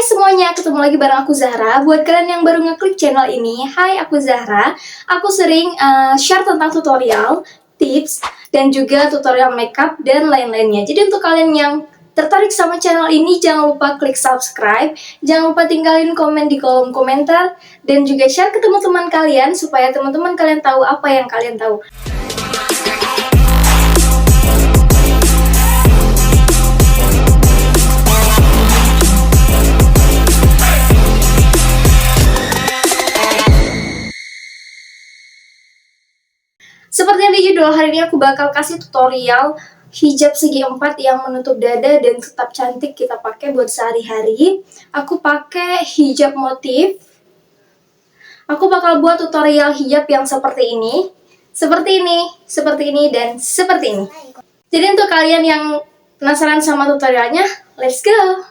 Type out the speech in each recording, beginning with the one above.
Hai semuanya, ketemu lagi bareng aku Zahra. Buat kalian yang baru ngeklik channel ini, hai aku Zahra. Aku sering share tentang tutorial, tips, dan juga tutorial makeup dan lain-lainnya. Jadi untuk kalian yang tertarik sama channel ini, jangan lupa klik subscribe, jangan lupa tinggalin komen di kolom komentar, dan juga share ke teman-teman kalian supaya teman-teman kalian tahu apa yang kalian tahu. Seperti yang di judul, hari ini aku bakal kasih tutorial hijab segi 4 yang menutup dada dan tetap cantik kita pakai buat sehari-hari. Aku pakai hijab motif. Aku bakal buat tutorial hijab yang seperti ini, dan seperti ini. Jadi untuk kalian yang penasaran sama tutorialnya, let's go!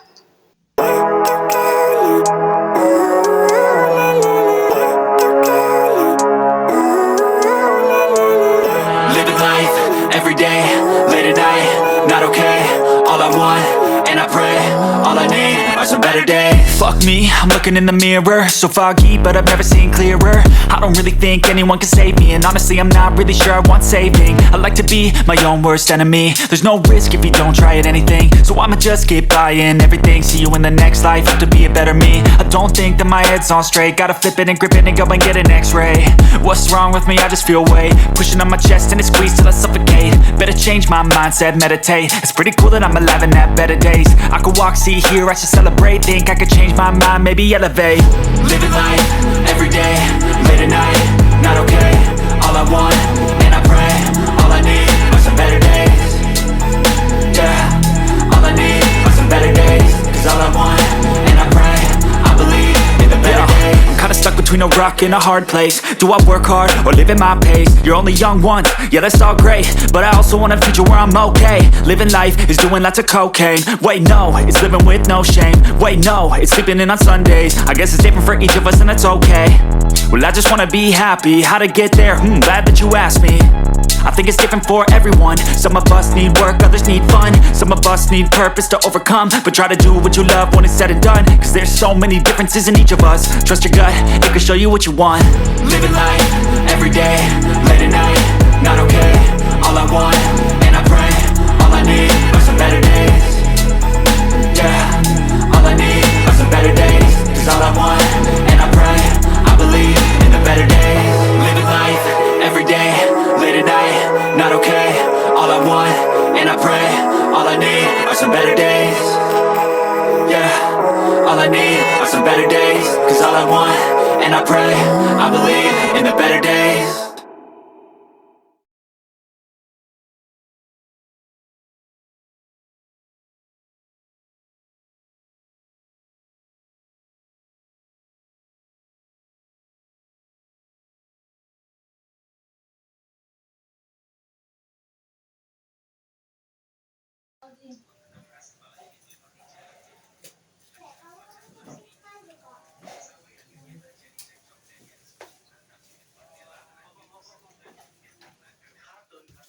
Every day, late at night, not okay. All I want, and I pray, all I need are some better days. Fuck me, I'm looking in the mirror, so foggy, but I've never seen clearer. I don't really think anyone can save me, and honestly I'm not really sure I want saving. I like to be my own worst enemy. There's no risk if you don't try at anything, so I'ma just keep buying everything. See you in the next life, have to be a better me. I don't think that my head's on straight, gotta flip it and grip it and go and get an x-ray. What's wrong with me? I just feel weight pushing on my chest and it squeezes till I suffocate. Better change my mindset, meditate. It's pretty cool that I'm alive and have better days. I could walk, see, hear, I should celebrate. Think I could change my mind, maybe elevate. Living life, every day, late at night, not okay. All I want, and I pray, all I need are some better days. Yeah, all I need are some better days. Cause all I want, and I pray, I believe in the better days. I'm kinda stuck between a rock and a hard place. Do I work hard or live at my pace? You're only young once, yeah that's all great, but I also want a future where I'm okay. Living life is doing lots of cocaine. Wait no, it's living with no shame. Wait no, it's sleeping in on Sundays. I guess it's different for each of us and that's okay. Well I just wanna be happy, how to get there? Glad that you asked me. I think it's different for everyone. Some of us need work, others need fun. Some of us need purpose to overcome. But try to do what you love when it's said and done. Cause there's so many differences in each of us. Trust your gut, it can show you what you want. Living life, every day, late at night, not okay. All I want, and I pray, all I need are some better days. Yeah, all I need are some better days. Cause all I want, and I pray, I believe in the better days. Living life, every day, late at night, not okay. All I want, and I pray, all I need are some better days. Yeah, all I need are some better days. Cause all I want, and I pray, I believe in the better days.